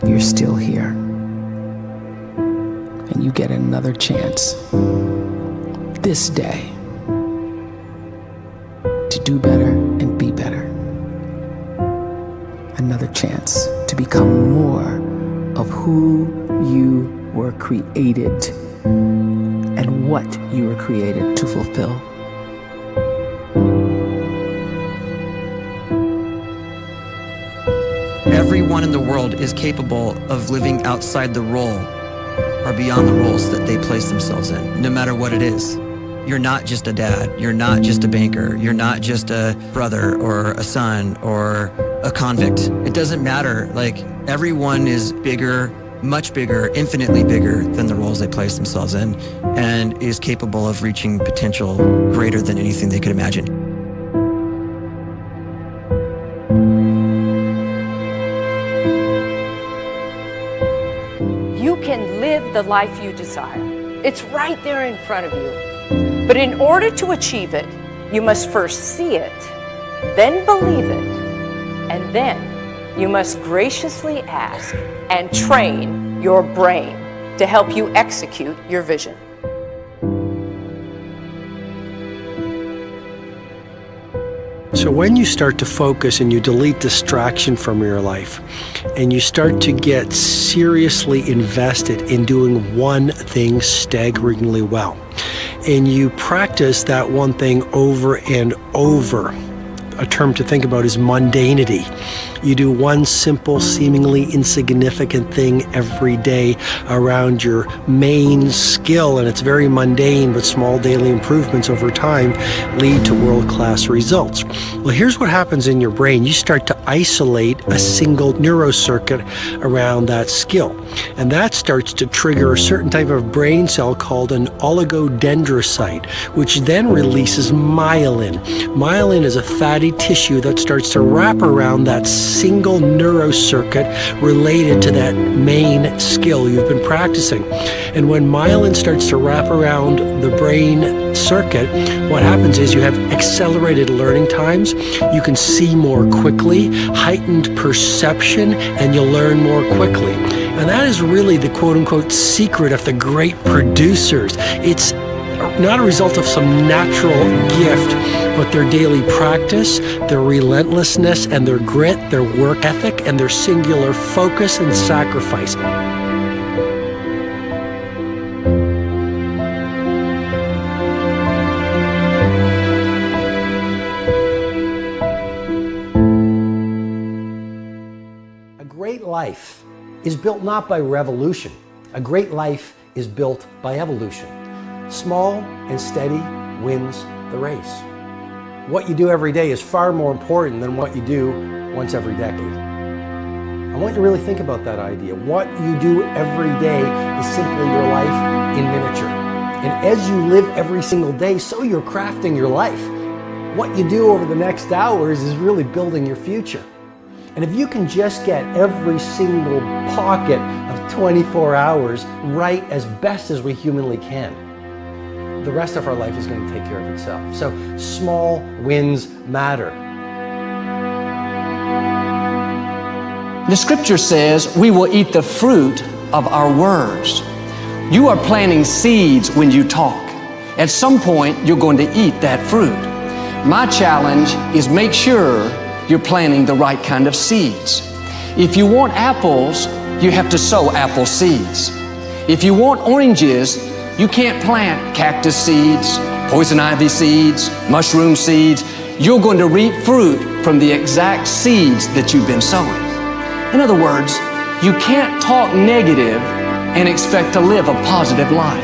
you're still here. And you get another chance this day to do better and be better. Another chance to become more of who you were created and what you were created to fulfill. Everyone in the world is capable of living outside the role or beyond the roles that they place themselves in, no matter what it is. You're not just a dad, you're not just a banker, you're not just a brother or a son or a convict. It doesn't matter. Like, everyone is bigger, much bigger, infinitely bigger than the roles they place themselves in, and is capable of reaching potential greater than anything they could imagine. You can live the life you desire. It's right there in front of you. But in order to achieve it, you must first see it, then believe it, and then you must graciously ask and train your brain to help you execute your vision. So when you start to focus and you delete distraction from your life, and you start to get seriously invested in doing one thing staggeringly well, and you practice that one thing over and over, a term to think about is mundanity. You do one simple, seemingly insignificant thing every day around your main skill, and it's very mundane, but small daily improvements over time lead to world-class results. Well, here's what happens in your brain. You start to isolate a single neurocircuit around that skill, and that starts to trigger a certain type of brain cell called an oligodendrocyte, which then releases myelin. Myelin is a fatty tissue that starts to wrap around that single neurocircuit related to that main skill you've been practicing. And when myelin starts to wrap around the brain circuit, what happens is you have accelerated learning times, you can see more quickly, heightened perception, and you'll learn more quickly. And that is really the quote-unquote secret of the great producers. It's not a result of some natural gift, but their daily practice, their relentlessness and their grit, their work ethic, and their singular focus and sacrifice. A great life is built not by revolution. A great life is built by evolution. Small and steady wins the race. What you do every day is far more important than what you do once every decade. I want you to really think about that idea. What you do every day is simply your life in miniature. And as you live every single day, so you're crafting your life. What you do over the next hours is really building your future. And if you can just get every single pocket of 24 hours right as best as we humanly can, the rest of our life is going to take care of itself. So small wins matter. The scripture says we will eat the fruit of our words. You are planting seeds when you talk. At some point, you're going to eat that fruit. My challenge is make sure you're planting the right kind of seeds. If you want apples, you have to sow apple seeds. If you want oranges, you can't plant cactus seeds, poison ivy seeds, mushroom seeds. You're going to reap fruit from the exact seeds that you've been sowing. In other words, you can't talk negative and expect to live a positive life.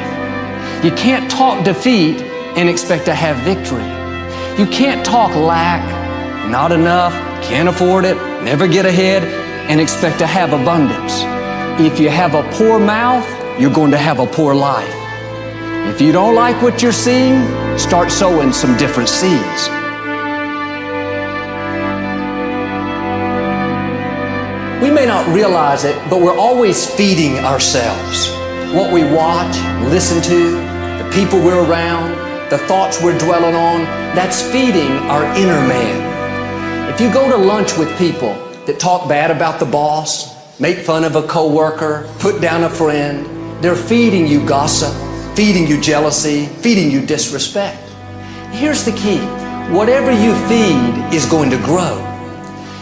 You can't talk defeat and expect to have victory. You can't talk lack, not enough, can't afford it, never get ahead, and expect to have abundance. If you have a poor mouth, you're going to have a poor life. If you don't like what you're seeing, start sowing some different seeds. We may not realize it, but we're always feeding ourselves. What we watch, listen to, the people we're around, the thoughts we're dwelling on, that's feeding our inner man. If you go to lunch with people that talk bad about the boss, make fun of a coworker, put down a friend. They're feeding you gossip, feeding you jealousy, feeding you disrespect. Here's the key. Whatever you feed is going to grow.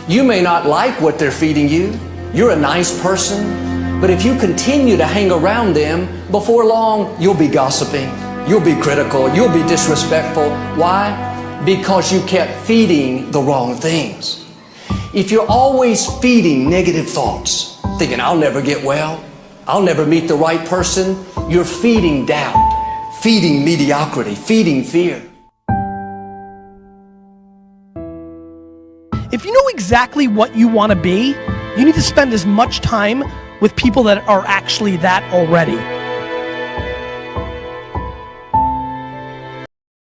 You may not like what they're feeding you. You're a nice person, but if you continue to hang around them, before long, you'll be gossiping, you'll be critical, you'll be disrespectful. Why? Because you kept feeding the wrong things. If you're always feeding negative thoughts, thinking, I'll never get well, I'll never meet the right person, you're feeding doubt, feeding mediocrity, feeding fear. If you know exactly what you want to be, you need to spend as much time with people that are actually that already.